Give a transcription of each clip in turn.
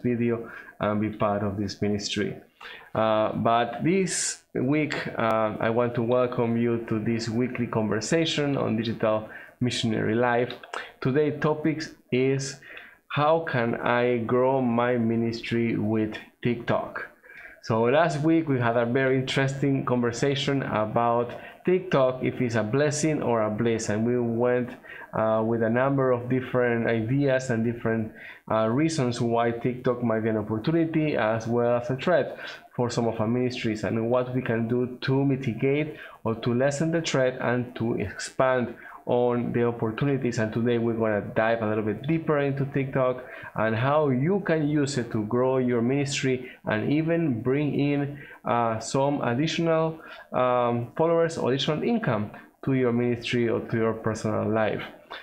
video and be part of this ministry. But this week, I want to welcome you to this weekly conversation on digital missionary life. Today's topic is how can I grow my ministry with TikTok? So last week we had a very interesting conversation about TikTok, if it's a blessing or a bliss, and we went with a number of different ideas and different reasons why TikTok might be an opportunity as well as a threat for some of our ministries, and what we can do to mitigate or to lessen the threat and to expand on the opportunities. And today we're going to dive a little bit deeper into TikTok and how you can use it to grow your ministry and even bring in some additional followers or additional income to your ministry or to your personal life.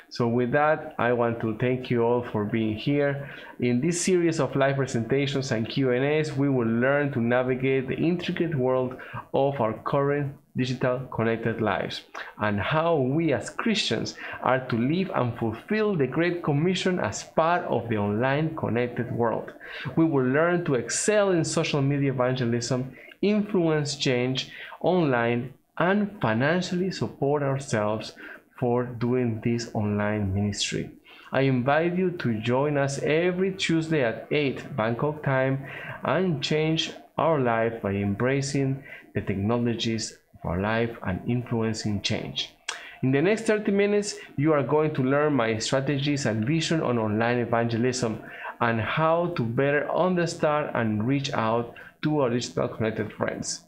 So with that, I want to thank you all for being here. In this series of live presentations and Q&As, we will learn to navigate the intricate world of our current digital connected lives and how we as Christians are to live and fulfill the Great Commission as part of the online connected world. We will learn to excel in social media evangelism, influence change online, and financially support ourselves for doing this online ministry. I invite you to join us every Tuesday at 8 Bangkok time and change our life by embracing the technologies of our life and influencing change. In the next 30 minutes, you are going to learn my strategies and vision on online evangelism and how to better understand and reach out to our digital connected friends.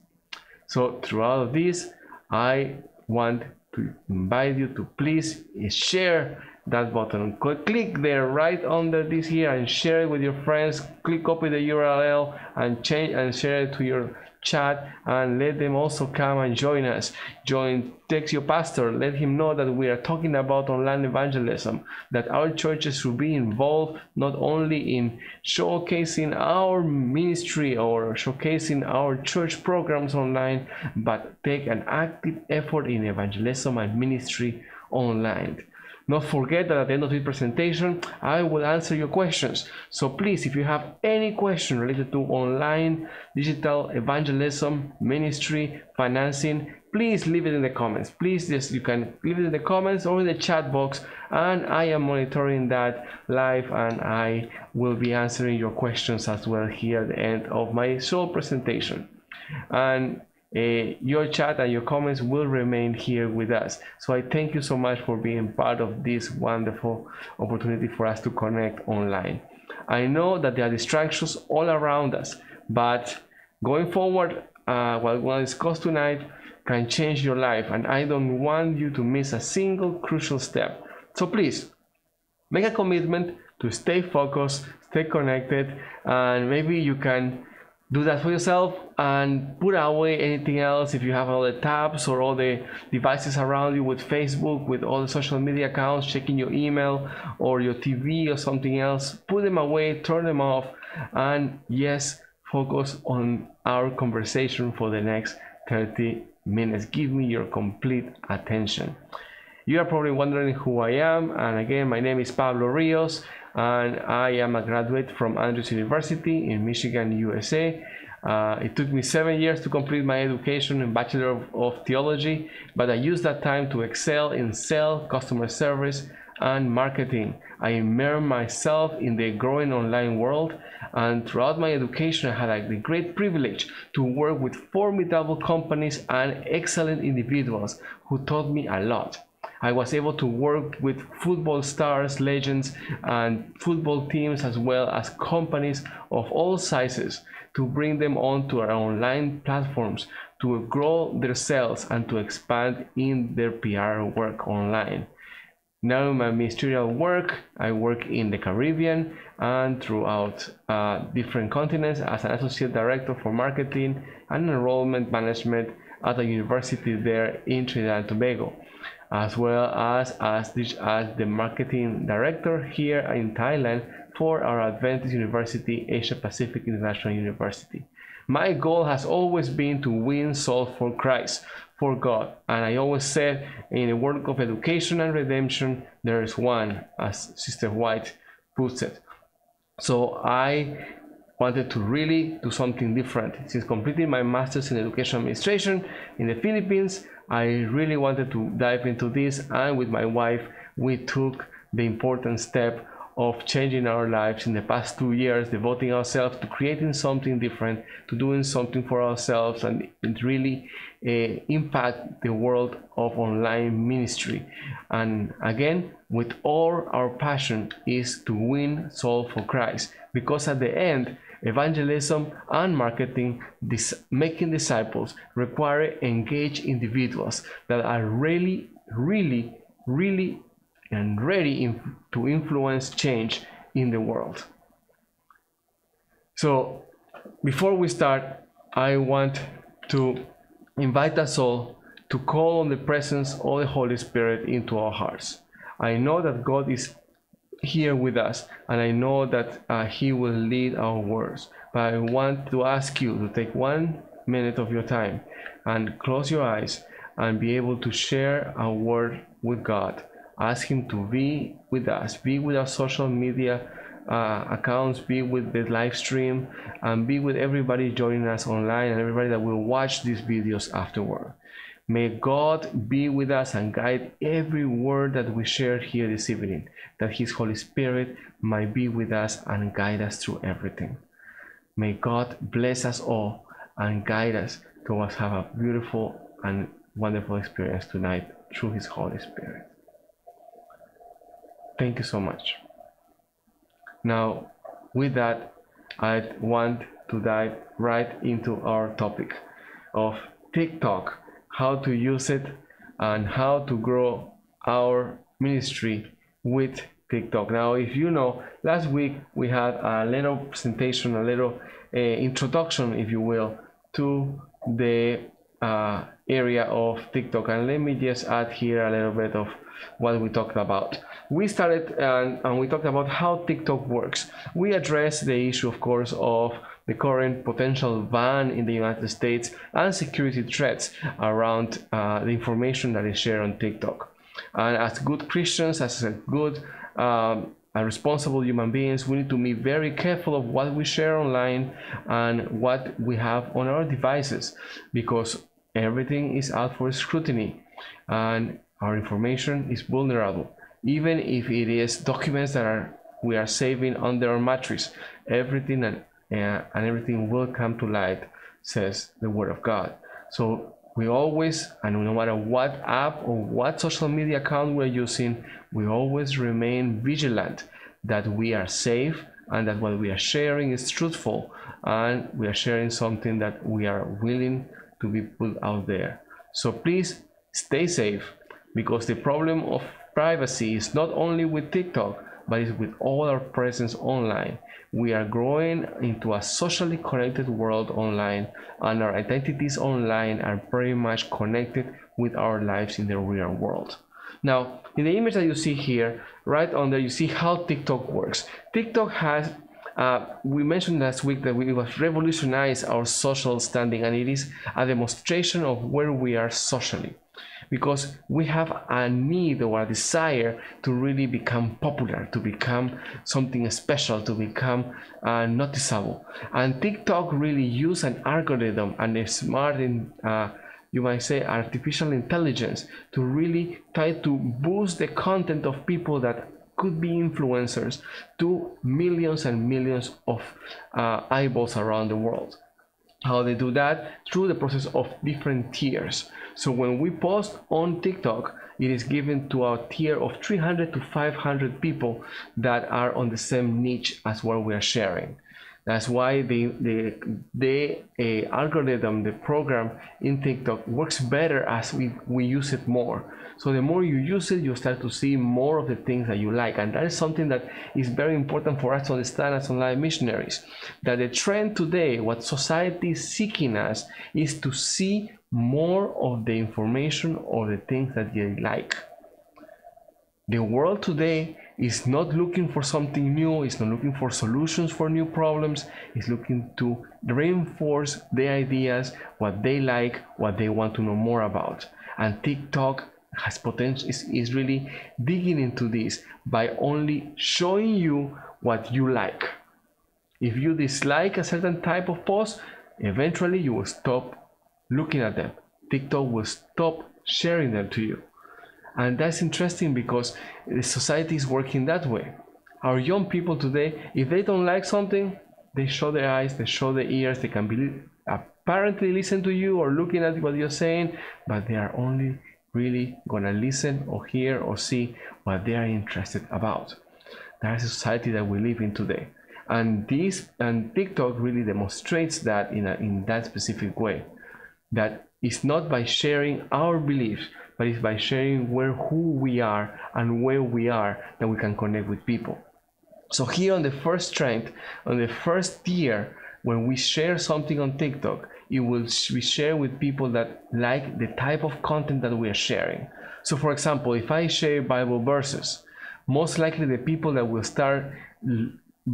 So throughout this, I want to invite you to please share that button. Click there right under this here and share it with your friends. Click copy the URL and change and share it to your chat and let them also come and join us. Text your pastor, let him know that we are talking about online evangelism, that our churches should be involved not only in showcasing our ministry or showcasing our church programs online, but take an active effort in evangelism and ministry online. Not forget that at the end of this presentation, I will answer your questions. So please, if you have any question related to online digital evangelism, ministry, financing, please leave it in the comments. Please, you can leave it in the comments or in the chat box, and I am monitoring that live, and I will be answering your questions as well here at the end of my sole presentation. And your chat and your comments will remain here with us. So I thank you so much for being part of this wonderful opportunity for us to connect online. I know that there are distractions all around us, but going forward, what we'll discuss tonight can change your life, and I don't want you to miss a single crucial step. So please, make a commitment to stay focused, stay connected, and maybe you can do that for yourself and put away anything else. If you have all the tabs or all the devices around you with Facebook, with all the social media accounts, checking your email or your TV or something else, put them away, turn them off, and yes, focus on our conversation for the next 30 minutes. Give me your complete attention. You are probably wondering who I am, and again, my name is Pablo Rios, and I am a graduate from Andrews University in Michigan, USA. It took me 7 years to complete my education in Bachelor of Theology, but I used that time to excel in sales, customer service, and marketing. I immersed myself in the growing online world, and throughout my education I had the great privilege to work with formidable companies and excellent individuals who taught me a lot. I was able to work with football stars, legends, and football teams, as well as companies of all sizes, to bring them onto our online platforms to grow their sales and to expand in their PR work online. Now in my ministerial work, I work in the Caribbean and throughout different continents as an associate director for marketing and enrollment management at a university there in Trinidad and Tobago, as well as the marketing director here in Thailand for our Adventist University Asia Pacific International University. My goal has always been to win souls for Christ, for God, and I always said in the work of education and redemption, there is one, as Sister White puts it. So I wanted to really do something different. Since completing my master's in education administration in the Philippines, I really wanted to dive into this, and with my wife, we took the important step of changing our lives in the past 2 years, devoting ourselves to creating something different, to doing something for ourselves, and really impact the world of online ministry. And again, with all our passion is to win soul for Christ, because at the end, evangelism and marketing, making disciples, require engaged individuals that are really and ready to influence change in the world. So before we start, I want to invite us all to call on the presence of the Holy Spirit into our hearts. I know that God is here with us, and I know that He will lead our words. But I want to ask you to take 1 minute of your time and close your eyes and be able to share a word with God. Ask Him to be with us, be with our social media accounts, be with the live stream, and be with everybody joining us online and everybody that will watch these videos afterward. May God be with us and guide every word that we share here this evening, that His Holy Spirit might be with us and guide us through everything. May God bless us all and guide us towards have a beautiful and wonderful experience tonight through His Holy Spirit. Thank you so much. Now, with that, I want to dive right into our topic of TikTok, how to use it and how to grow our ministry with TikTok. Now, if you know, last week we had a little presentation, a little introduction, if you will, to the area of TikTok. And let me just add here a little bit of what we talked about. We started and we talked about how TikTok works. We addressed the issue, of course, of the current potential ban in the United States and security threats around the information that is shared on TikTok. And as good Christians, as a good and responsible human beings, we need to be very careful of what we share online and what we have on our devices, because everything is out for scrutiny and our information is vulnerable. Even if it is documents that we are saving under our mattress, everything and everything will come to light, says the Word of God. So we always, and no matter what app or what social media account we're using, we always remain vigilant that we are safe and that what we are sharing is truthful and we are sharing something that we are willing to be put out there. So please stay safe, because the problem of privacy is not only with TikTok, but it's with all our presence online. We are growing into a socially connected world online, and our identities online are very much connected with our lives in the real world. Now, in the image that you see here, right under, you see how TikTok works. TikTok has, we mentioned last week that we have revolutionized our social standing, and it is a demonstration of where we are socially, because we have a need or a desire to really become popular, to become something special, to become noticeable. And TikTok really use an algorithm and a smart, you might say, artificial intelligence to really try to boost the content of people that could be influencers to millions and millions of eyeballs around the world. How they do that? Through the process of different tiers. So when we post on TikTok, it is given to a tier of 300 to 500 people that are on the same niche as what we are sharing. That's why the algorithm, the program in TikTok works better as we use it more. So the more you use it, you start to see more of the things that you like. And that is something that is very important for us to understand as online missionaries. That the trend today, what society is seeking us, is to see more of the information or the things that they like. The world today is not looking for something new, it's not looking for solutions for new problems, it's looking to reinforce their ideas, what they like, what they want to know more about. And TikTok has potential, is really digging into this by only showing you what you like. If you dislike a certain type of post, eventually you will stop looking at them. TikTok will stop sharing them to you. And that's interesting because the society is working that way. Our young people today, if they don't like something, they show their eyes, they show their ears, they can apparently listen to you or looking at what you're saying, but they are only really gonna listen or hear or see what they are interested about. That is a society that we live in today. And TikTok really demonstrates that in that specific way. That it's not by sharing our beliefs, but it's by sharing who we are and where we are that we can connect with people. So here on the first strength, on the first tier, when we share something on TikTok, it will be shared with people that like the type of content that we are sharing. So for example, if I share Bible verses, most likely the people that will start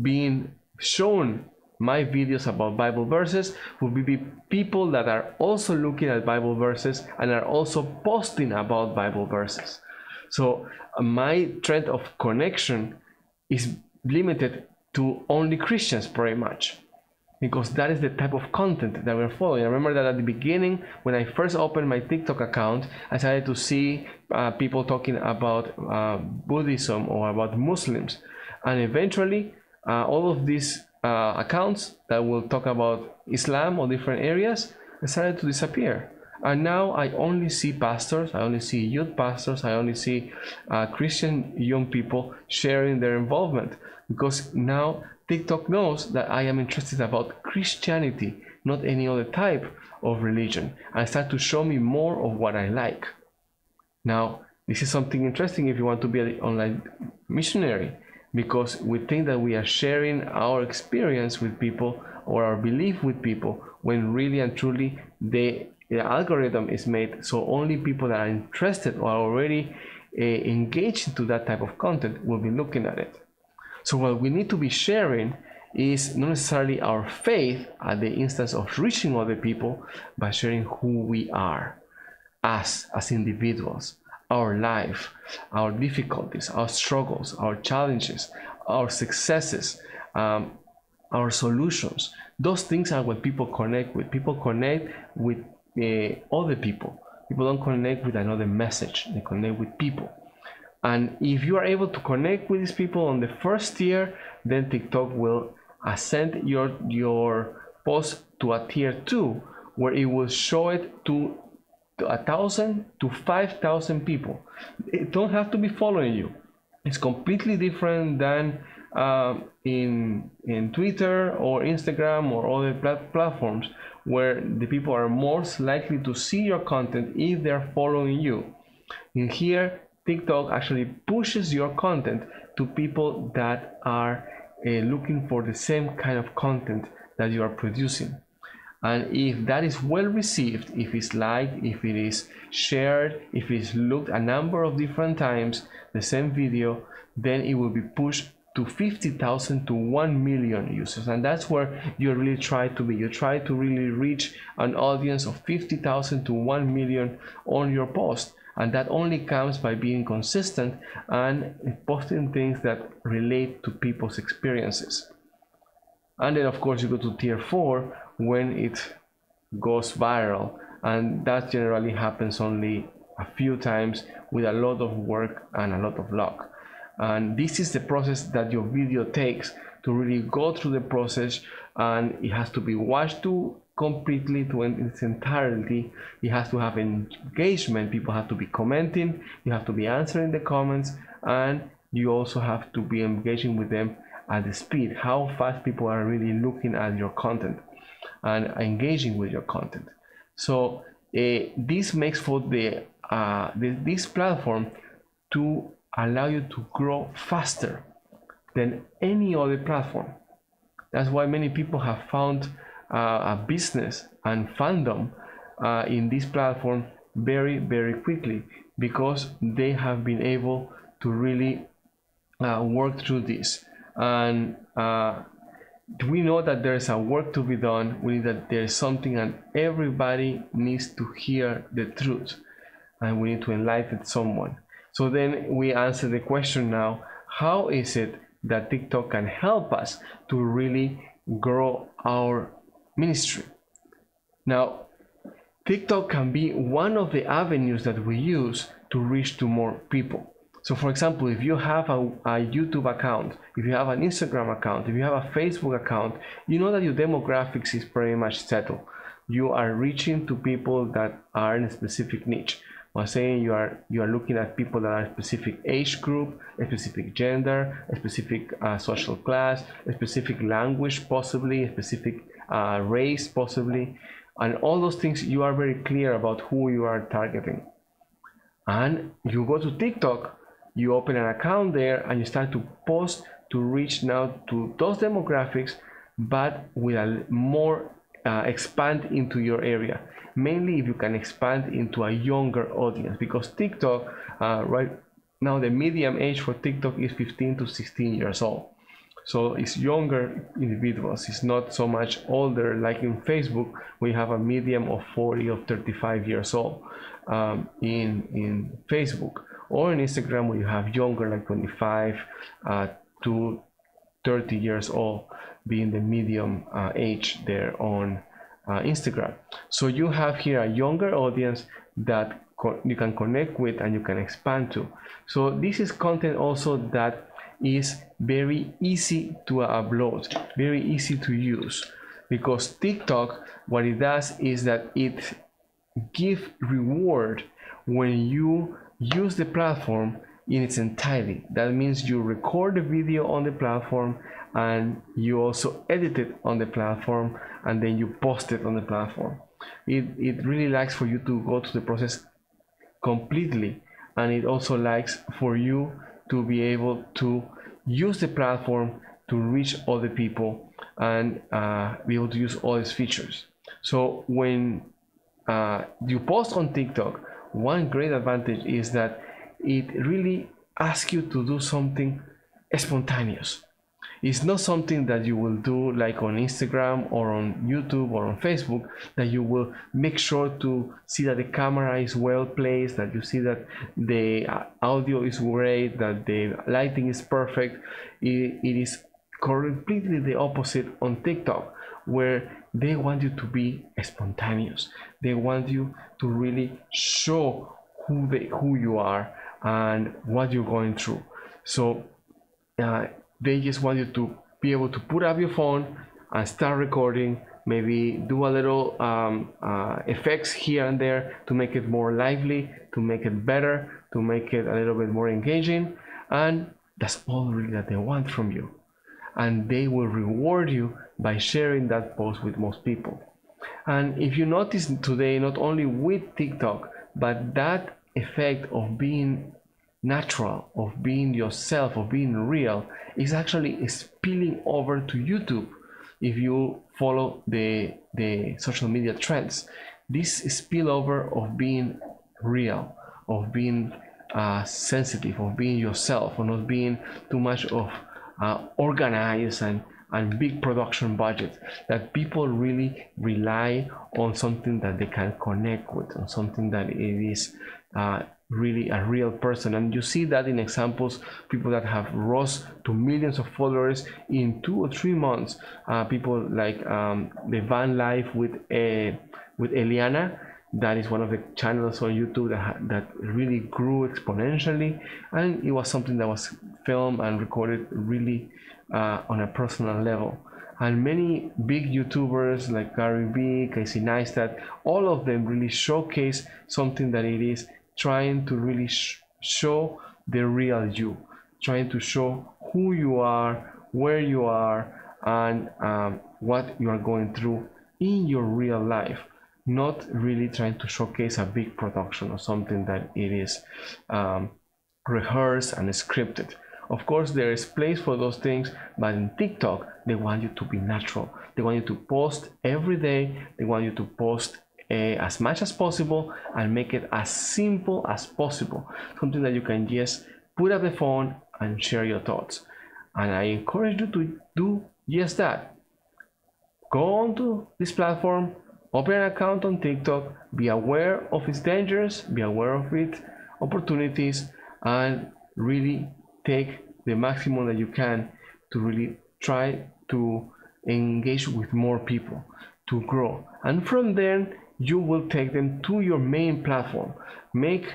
being shown my videos about Bible verses will be people that are also looking at Bible verses and are also posting about Bible verses. So my thread of connection is limited to only Christians pretty much, because that is the type of content that we're following. I remember that at the beginning, when I first opened my TikTok account, I started to see people talking about Buddhism or about Muslims, and eventually all of these accounts that will talk about Islam or different areas started to disappear. And now I only see pastors, I only see youth pastors, I only see Christian young people sharing their involvement, because now TikTok knows that I am interested about Christianity, not any other type of religion, and start to show me more of what I like. Now, this is something interesting if you want to be an online missionary, because we think that we are sharing our experience with people or our belief with people, when really and truly the algorithm is made so only people that are interested or are already engaged into that type of content will be looking at it. So what we need to be sharing is not necessarily our faith at the instance of reaching other people, but sharing who we are as individuals, our life, our difficulties, our struggles, our challenges, our successes, our solutions. Those things are what people connect with. People connect with other people. People don't connect with another message. They connect with people. And if you are able to connect with these people on the first tier, then TikTok will ascend your post to a tier 2, where it will show it to 1,000 to 5,000 people. It don't have to be following you. It's completely different than in Twitter or Instagram or other platforms, where the people are most likely to see your content if they're following you. In here, TikTok actually pushes your content to people that are looking for the same kind of content that you are producing. And if that is well received, if it's liked, if it is shared, if it's looked a number of different times, the same video, then it will be pushed to 50,000 to 1 million users. And that's where you really try to be. You try to really reach an audience of 50,000 to 1 million on your post. And that only comes by being consistent and posting things that relate to people's experiences. And then of course you go to tier 4 when it goes viral, and that generally happens only a few times with a lot of work and a lot of luck. And this is the process that your video takes to really go through the process, and it has to be watched completely to its entirety. It has to have engagement. People have to be commenting, you have to be answering the comments, and you also have to be engaging with them at the speed, how fast people are really looking at your content and engaging with your content. So this makes for this platform to allow you to grow faster than any other platform. That's why many people have found a business and fandom in this platform very, very quickly, because they have been able to really work through this. And we know that there's a work to be done. We need that there's something, and everybody needs to hear the truth, and we need to enlighten someone. So then we answer the question now, how is it that TikTok can help us to really grow our ministry. Now, TikTok can be one of the avenues that we use to reach to more people. So for example, if you have a YouTube account, if you have an Instagram account, if you have a Facebook account, you know that your demographics is pretty much settled. You are reaching to people that are in a specific niche. I'm saying you are looking at people that are a specific age group, a specific gender, a specific social class, a specific language possibly, a specific race possibly, and all those things. You are very clear about who you are targeting. And you go to TikTok, you open an account there, and you start to post to reach now to those demographics, but with a more expand into your area. Mainly if you can expand into a younger audience, because TikTok right now, the median age for TikTok is 15 to 16 years old. So it's younger individuals. It's not so much older like in Facebook. We have a median of 40 or 35 years old in Facebook, or in Instagram where you have younger, like 25 to 30 years old being the medium age there on Instagram. So you have here a younger audience that you can connect with and you can expand to. So this is content also that is very easy to upload, very easy to use, because TikTok, what it does is that it gives reward when you use the platform in its entirety. That means you record the video on the platform and you also edit it on the platform, and then you post it on the platform. It really likes for you to go through the process completely, and it also likes for you to be able to use the platform to reach all the people and be able to use all its features. So when you post on TikTok, one great advantage is that it really asks you to do something spontaneous. It's not something that you will do like on Instagram or on YouTube or on Facebook, that you will make sure to see that the camera is well placed, that you see that the audio is great, that the lighting is perfect. It is completely the opposite on TikTok, where they want you to be spontaneous. They want you to really show who you are and what you're going through. So they just want you to be able to put up your phone and start recording, maybe do a little effects here and there to make it more lively, to make it better, to make it a little bit more engaging. And that's all really that they want from you. And they will reward you by sharing that post with most people. And if you notice today, not only with TikTok, but that effect of being natural, of being yourself, of being real, is actually spilling over to YouTube. If you follow the social media trends, this spillover of being real, of being sensitive, of being yourself, of not being too much of organized and big production budget, that people really rely on something that they can connect with, on something that it is really a real person. And you see that in examples, people that have rose to millions of followers in 2 or 3 months. People like the van life with Eliana, that is one of the channels on YouTube that really grew exponentially, and it was something that was filmed and recorded really on a personal level. And many big YouTubers like Gary Vee, Casey Neistat, all of them really showcase something that it is trying to really show the real you, trying to show who you are, where you are, and what you are going through in your real life. Not really trying to showcase a big production or something that it is rehearsed and scripted. Of course, there is place for those things, but in TikTok, they want you to be natural. They want you to post every day. They want you to post as much as possible and make it as simple as possible. Something that you can just put up the phone and share your thoughts. And I encourage you to do just that. Go onto this platform, open an account on TikTok, be aware of its dangers, be aware of its opportunities, and really take the maximum that you can to really try to engage with more people, to grow. And from there, you will take them to your main platform. Make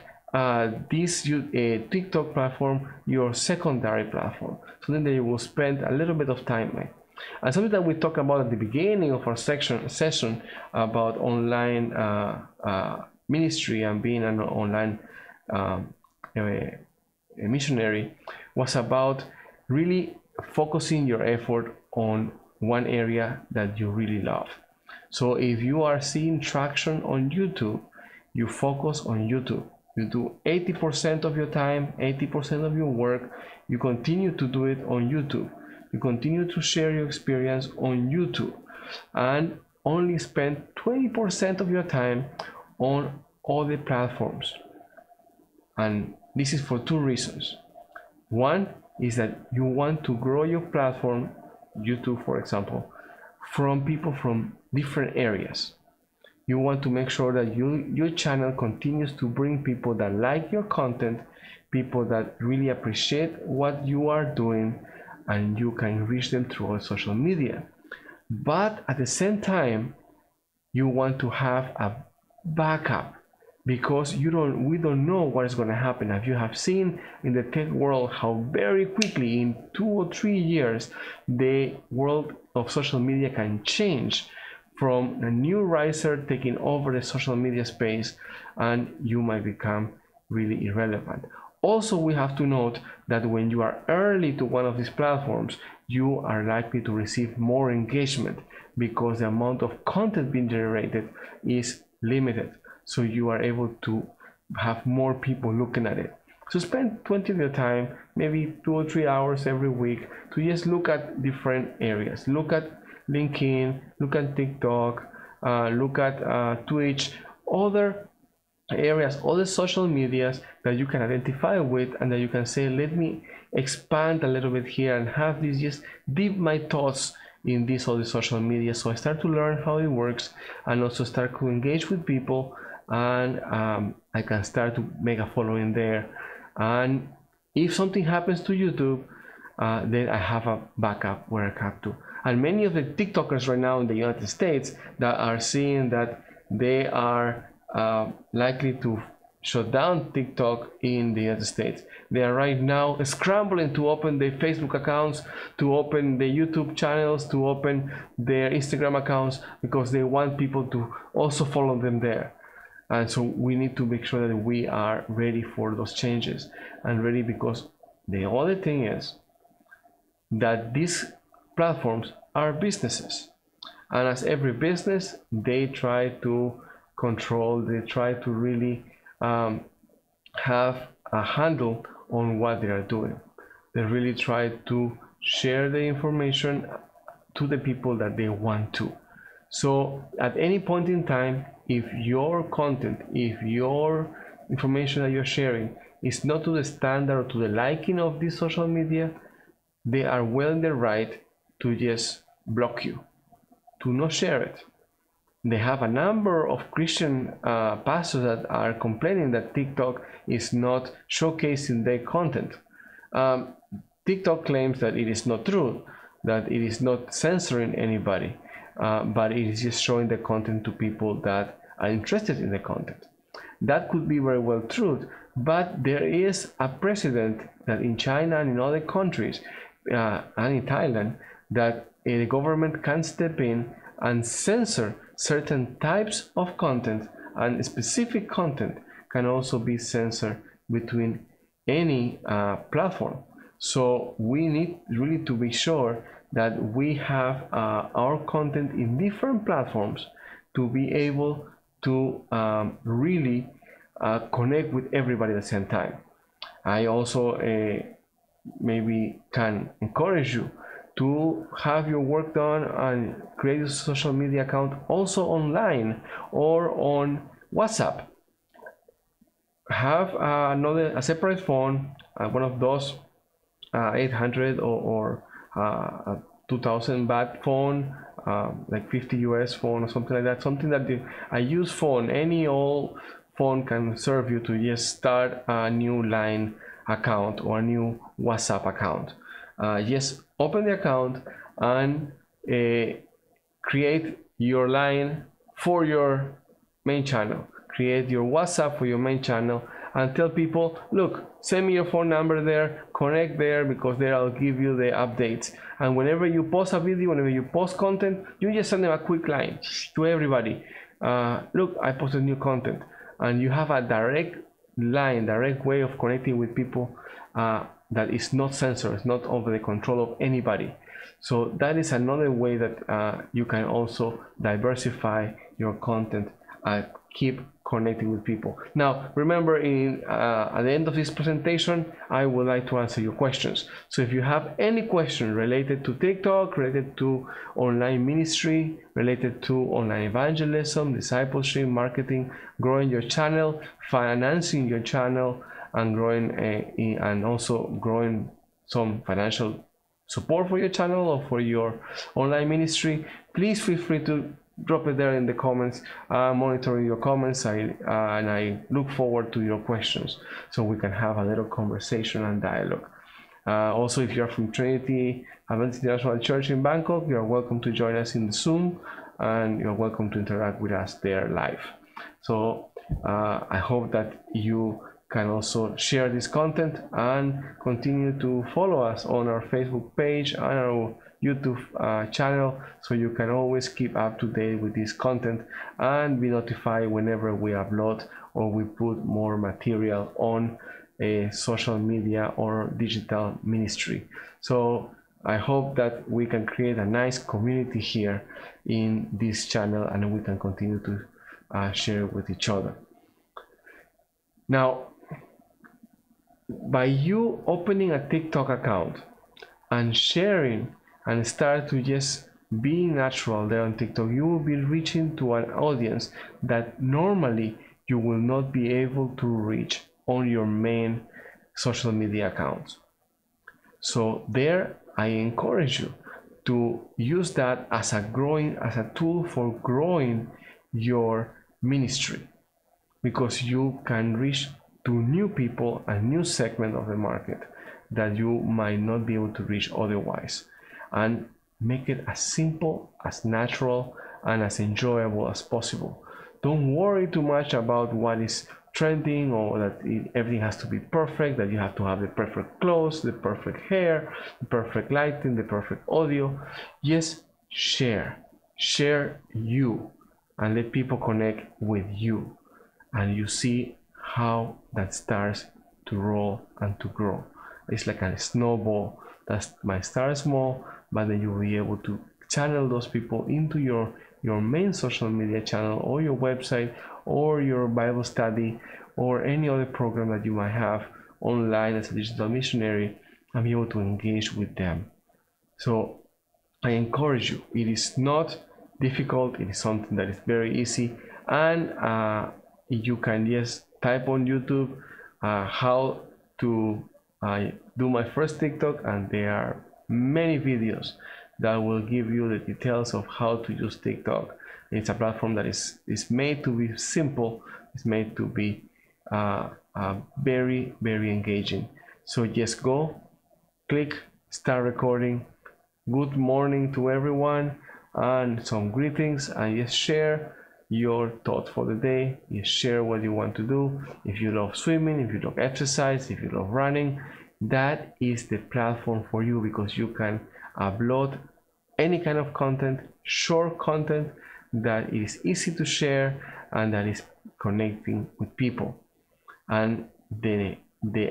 this TikTok platform your secondary platform, something that you will spend a little bit of time with. And something that we talked about at the beginning of our session about online ministry and being an online a missionary was about really focusing your effort on one area that you really love. So if you are seeing traction on YouTube, you focus on YouTube. You do 80% of your time, 80% of your work, you continue to do it on YouTube. You continue to share your experience on YouTube and only spend 20% of your time on other platforms. And this is for two reasons. One is that you want to grow your platform, YouTube for example, from people from different areas. You want to make sure that your channel continues to bring people that like your content, people that really appreciate what you are doing, and you can reach them through social media. But at the same time, you want to have a backup, because we don't know what is going to happen. As you have seen in the tech world, how very quickly in 2 or 3 years the world of social media can change, from a new riser taking over the social media space, and you might become really irrelevant. Also, we have to note that when you are early to one of these platforms, you are likely to receive more engagement, because the amount of content being generated is limited. So you are able to have more people looking at it. So spend 20 of your time, maybe 2 or 3 hours every week, to just look at different areas. Look at LinkedIn, look at TikTok, look at Twitch, other areas, other social medias that you can identify with, and that you can say, let me expand a little bit here and have this, just dip my thoughts in this other social media, so I start to learn how it works and also start to engage with people, and I can start to make a following there. And if something happens to YouTube, then I have a backup where I have to. And many of the TikTokers right now in the United States that are seeing that they are likely to shut down TikTok in the United States, they are right now scrambling to open their Facebook accounts, to open the YouTube channels, to open their Instagram accounts, because they want people to also follow them there. And so we need to make sure that we are ready for those changes, and ready, because the other thing is that these platforms are businesses, and as every business, they try to control, they try to really have a handle on what they are doing. They really try to share the information to the people that they want to. So at any point in time, if your content, if your information that you're sharing is not to the standard or to the liking of this social media, they are well in their right to just block you, to not share it. They have a number of Christian pastors that are complaining that TikTok is not showcasing their content. TikTok claims that it is not true, that it is not censoring anybody, but it is just showing the content to people that are interested in the content. That could be very well true, but there is a precedent that in China and in other countries, and in Thailand, that the government can step in and censor certain types of content, and specific content can also be censored between any platform. So we need really to be sure that we have our content in different platforms to be able to really connect with everybody at the same time. I also maybe can encourage you to have your work done and create a social media account also online or on WhatsApp. Have a separate phone, one of those 800 or 2000 baht phone, like 50 US phone or something like that, something that a used phone, any old phone can serve you to just start a new line account or a new WhatsApp account. Just open the account and create your line for your main channel, create your WhatsApp for your main channel, and tell people, look, send me your phone number there, connect there, because there I'll give you the updates. And whenever you post a video, whenever you post content, you just send them a quick line to everybody. Look, I posted new content, and you have a direct line, direct way of connecting with people that is not censored, it's not under the control of anybody. So that is another way that you can also diversify your content and keep connecting with people. Now, remember, at the end of this presentation, I would like to answer your questions. So if you have any question related to TikTok, related to online ministry, related to online evangelism, discipleship, marketing, growing your channel, financing your channel, and growing and also growing some financial support for your channel or for your online ministry, please feel free to drop it there in the comments. I'm monitoring your comments, and I look forward to your questions so we can have a little conversation and dialogue. Also, if you're from Trinity Adventist International Church in Bangkok, you're welcome to join us in the Zoom, and you're welcome to interact with us there live. So I hope that you can also share this content and continue to follow us on our Facebook page and our YouTube channel, so you can always keep up to date with this content and be notified whenever we upload or we put more material on social media or digital ministry. So I hope that we can create a nice community here in this channel, and we can continue to share with each other. Now, by you opening a TikTok account and sharing and start to just be natural there on TikTok, you will be reaching to an audience that normally you will not be able to reach on your main social media accounts. So there, I encourage you to use that as a tool for growing your ministry, because you can reach to new people, a new segment of the market that you might not be able to reach otherwise, and make it as simple, as natural, and as enjoyable as possible. Don't worry too much about what is trending, or that everything has to be perfect, that you have to have the perfect clothes, the perfect hair, the perfect lighting, the perfect audio. Just share you, and let people connect with you, and you see how that starts to roll and to grow. It's like a snowball that might start small, but then you'll be able to channel those people into your main social media channel, or your website, or your Bible study, or any other program that you might have online as a digital missionary, and be able to engage with them. So I encourage you, it is not difficult, it is something that is very easy, and you can just type on YouTube how to do my first TikTok, and there are many videos that will give you the details of how to use TikTok. It's a platform that is made to be simple, it's made to be very, very engaging. So just go, click, start recording. Good morning to everyone, and some greetings, and just share your thoughts for the day. You share what you want to do. If you love swimming, if you love exercise, if you love running, that is the platform for you, because you can upload any kind of content, short content that is easy to share and that is connecting with people. And the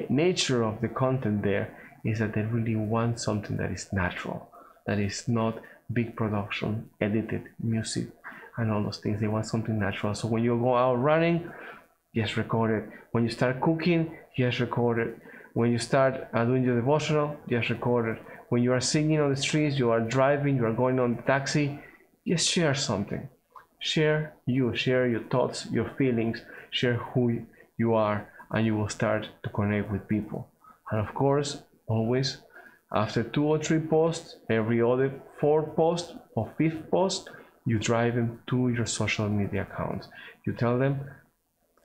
nature of the content there is that they really want something that is natural, that is not big production, edited music, and all those things. They want something natural. So when you go out running, just record it. When you start cooking, just record it. When you start doing your devotional, just record it. When you are singing on the streets, you are driving, you are going on the taxi, just share something. Share you, share your thoughts, your feelings, share who you are, and you will start to connect with people. And of course, always, after 2 or 3 posts, every other 4th post or 5th post, you drive them to your social media accounts. You tell them,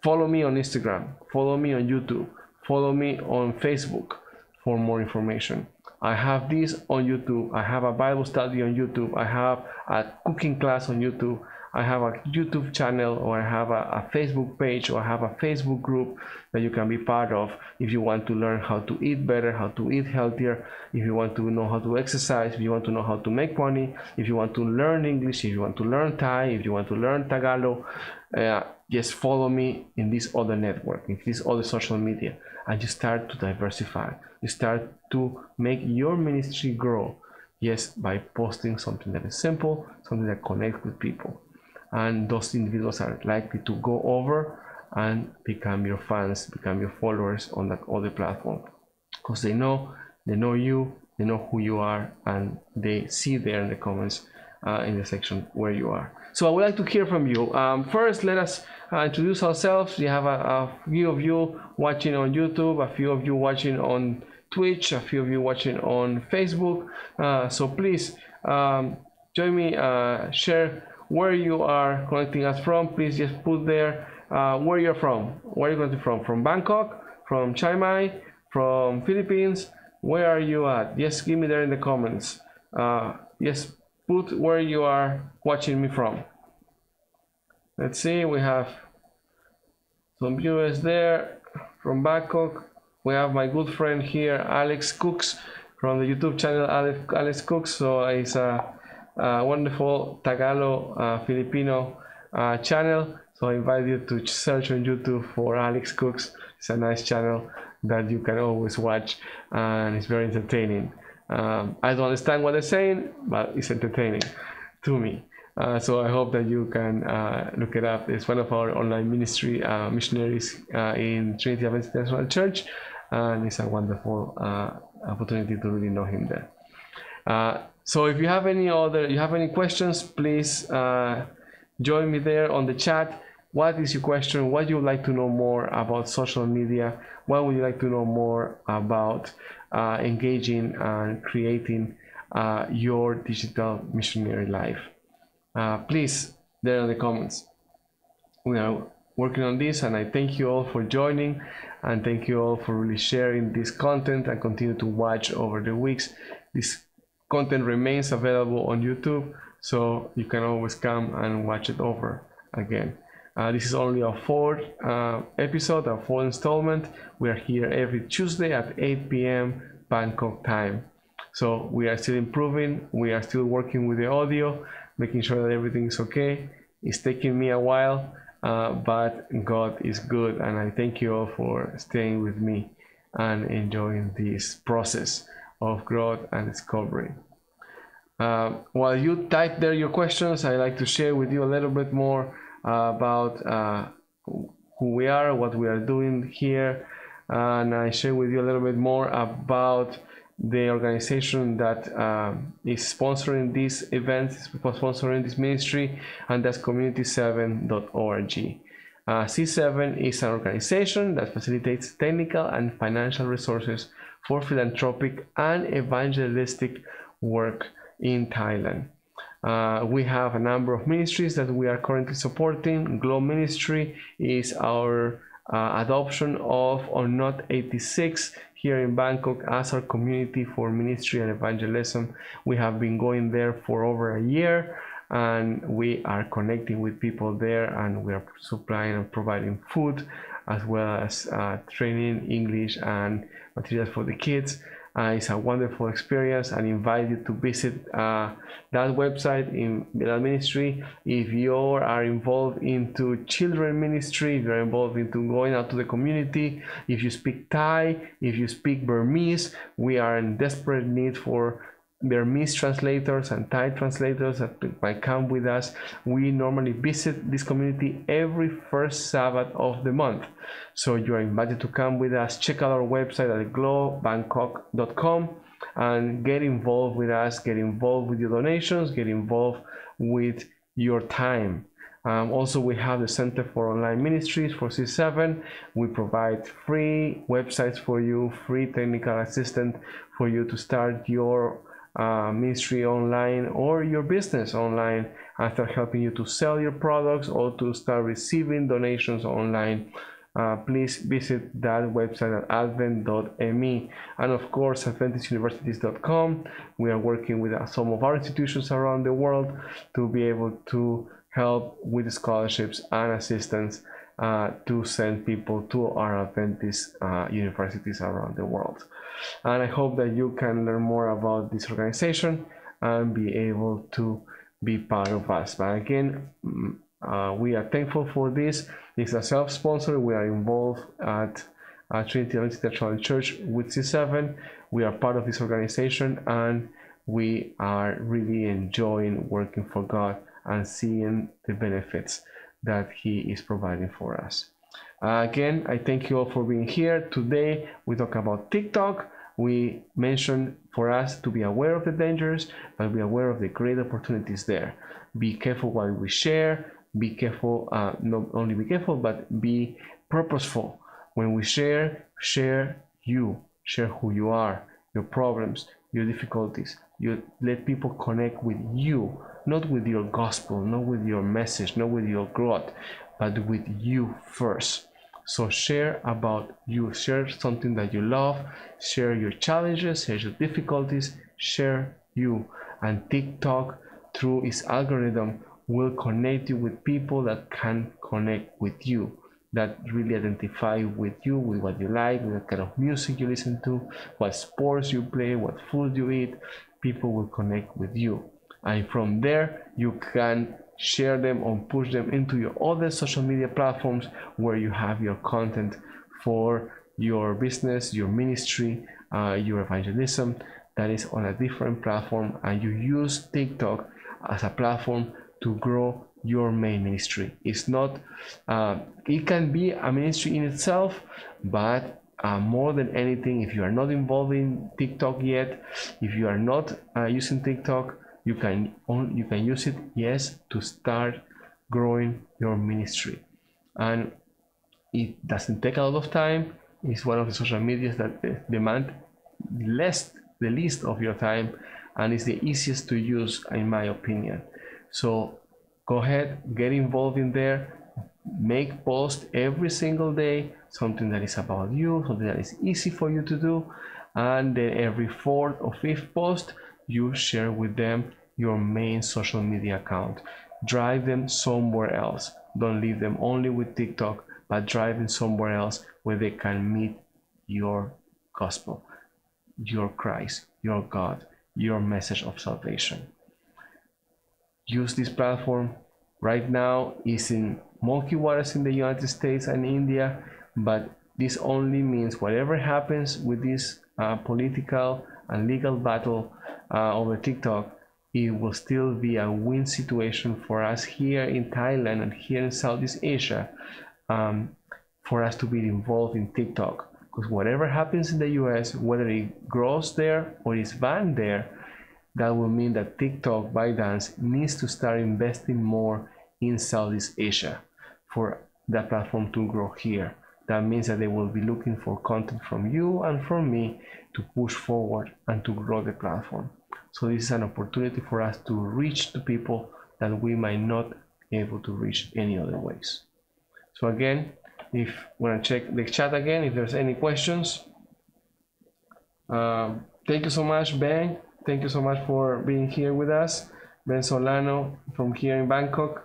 follow me on Instagram, follow me on YouTube, follow me on Facebook for more information. I have this on YouTube, I have a Bible study on YouTube, I have a cooking class on YouTube, I have a YouTube channel, or I have a Facebook page, or I have a Facebook group that you can be part of if you want to learn how to eat better, how to eat healthier, if you want to know how to exercise, if you want to know how to make money, if you want to learn English, if you want to learn Thai, if you want to learn Tagalog, just follow me in this other network, in this other social media, and you start to diversify. You start to make your ministry grow, yes, by posting something that is simple, something that connects with people. And those individuals are likely to go over and become your fans, become your followers on that other platform, because they know you, they know who you are, and they see there in the comments in the section where you are. So I would like to hear from you. First, let us introduce ourselves. You have a few of you watching on YouTube, a few of you watching on Twitch, a few of you watching on Facebook. So please join me, share where you are connecting us from. Please just put there where you're from. Where are you connecting from? From Bangkok, from Chiang Mai, from Philippines. Where are you at? Just give me there in the comments. Yes, put where you are watching me from. Let's see, we have some viewers there from Bangkok. We have my good friend here, Alex Cooks, from the YouTube channel Alex Cooks. So it's a wonderful Tagalog Filipino channel. So I invite you to search on YouTube for Alex Cooks. It's a nice channel that you can always watch, and it's very entertaining. I don't understand what they're saying, but it's entertaining to me. So I hope that you can look it up. It's one of our online ministry missionaries in Trinity Adventist International Church, and it's a wonderful opportunity to really know him there. So if you have any questions, please join me there on the chat. What is your question? What you would like to know more about social media? What would you like to know more about engaging and creating your digital missionary life? Please, there in the comments. We are working on this, and I thank you all for joining, and thank you all for really sharing this content and continue to watch over the weeks. This content remains available on YouTube, so you can always come and watch it over again. This is only our fourth episode, our fourth installment. We are here every Tuesday at 8 p.m. Bangkok time. So we are still improving. We are still working with the audio, making sure that everything is okay. It's taking me a while, but God is good, and I thank you all for staying with me and enjoying this process of growth and discovery. While you type there your questions, I'd like to share with you a little bit more about who we are, what we are doing here, and I share with you a little bit more about the organization that is sponsoring this event, sponsoring this ministry, and that's community7.org. C7 is an organization that facilitates technical and financial resources for philanthropic and evangelistic work in Thailand. We have a number of ministries that we are currently supporting. Glow Ministry is our adoption of or not 86 here in Bangkok as our community for ministry and evangelism. We have been going there for over a year, and we are connecting with people there, and we are supplying and providing food as well as training English and materials for the kids. It's a wonderful experience, and invite you to visit that website in that ministry. If you are involved into children ministry, if you're involved into going out to the community, if you speak Thai, if you speak Burmese, we are in desperate need for Burmese translators and Thai translators that might come with us. We normally visit this community every first Sabbath of the month. So you are invited to come with us. Check out our website at glowbangkok.com and get involved with us, get involved with your donations, get involved with your time. Also, we have the Center for Online Ministries for C7. We provide free websites for you, free technical assistance for you to start your ministry online or your business online, and start helping you to sell your products or to start receiving donations online. please visit that website at advent.me, and of course adventistuniversities.com. We are working with some of our institutions around the world to be able to help with scholarships and assistance to send people to our Adventist universities around the world. And I hope that you can learn more about this organization and be able to be part of us. But again, we are thankful for this. It's a self-sponsor. We are involved at Trinity International Church with C7. We are part of this organization, and we are really enjoying working for God and seeing the benefits that He is providing for us. Again, I thank you all for being here. Today, we talk about TikTok. We mentioned for us to be aware of the dangers, but be aware of the great opportunities there. Be careful what we share. Be careful, not only be careful, but be purposeful. When we share you. Share who you are, your problems, your difficulties. You let people connect with you, not with your gospel, not with your message, not with your growth, but with you first. So share about you. Share something that you love. Share your challenges, share your difficulties. Share you. And TikTok, through its algorithm, will connect you with people that can connect with you, that really identify with you, with what you like, with what kind of music you listen to, what sports you play, what food you eat. People will connect with you. And from there, you can share them or push them into your other social media platforms where you have your content for your business, your ministry, your evangelism that is on a different platform, and you use TikTok as a platform to grow your main ministry. It's not, it can be a ministry in itself, but more than anything, if you are not involved in TikTok yet, if you are not using TikTok, you can use it, yes, to start growing your ministry. And it doesn't take a lot of time. It's one of the social medias that demand the least of your time, and it's the easiest to use, in my opinion. So go ahead, get involved in there, make posts every single day, something that is about you, something that is easy for you to do, and then every fourth or fifth post, you share with them your main social media account. Drive them somewhere else. Don't leave them only with TikTok, but drive them somewhere else where they can meet your gospel, your Christ, your God, your message of salvation. Use this platform. Right now is in murky waters in the United States and India, but this only means whatever happens with this political and legal battle over TikTok, it will still be a win situation for us here in Thailand and here in Southeast Asia, for us to be involved in TikTok. Because whatever happens in the US, whether it grows there or is banned there, that will mean that TikTok, ByteDance, needs to start investing more in Southeast Asia for that platform to grow here. That means that they will be looking for content from you and from me to push forward and to grow the platform. So this is an opportunity for us to reach the people that we might not be able to reach any other ways. So again, if you want to check the chat again, if there's any questions. Thank you so much, Ben. Thank you so much for being here with us. Ben Solano from here in Bangkok.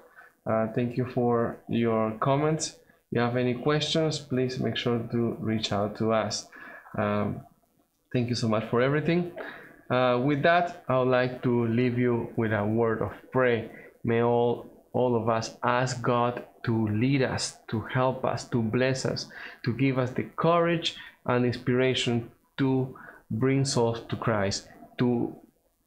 Thank you for your comments. If you have any questions, please make sure to reach out to us. Thank you so much for everything. With that, I would like to leave you with a word of prayer. May all of us ask God to lead us, to help us, to bless us, to give us the courage and inspiration to bring souls to Christ, to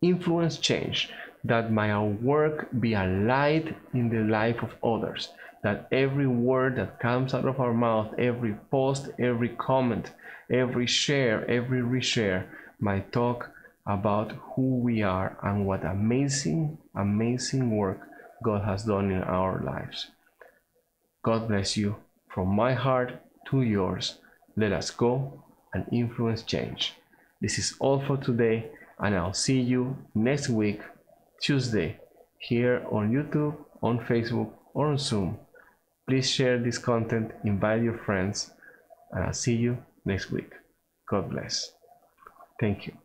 influence change, that may our work be a light in the life of others, that every word that comes out of our mouth, every post, every comment, every share, every reshare, might talk about who we are and what amazing, amazing work God has done in our lives. God bless you. From my heart to yours, let us go and influence change. This is all for today, and I'll see you next week, Tuesday, here on YouTube, on Facebook, or on Zoom. Please share this content, invite your friends, and I'll see you next week. God bless. Thank you.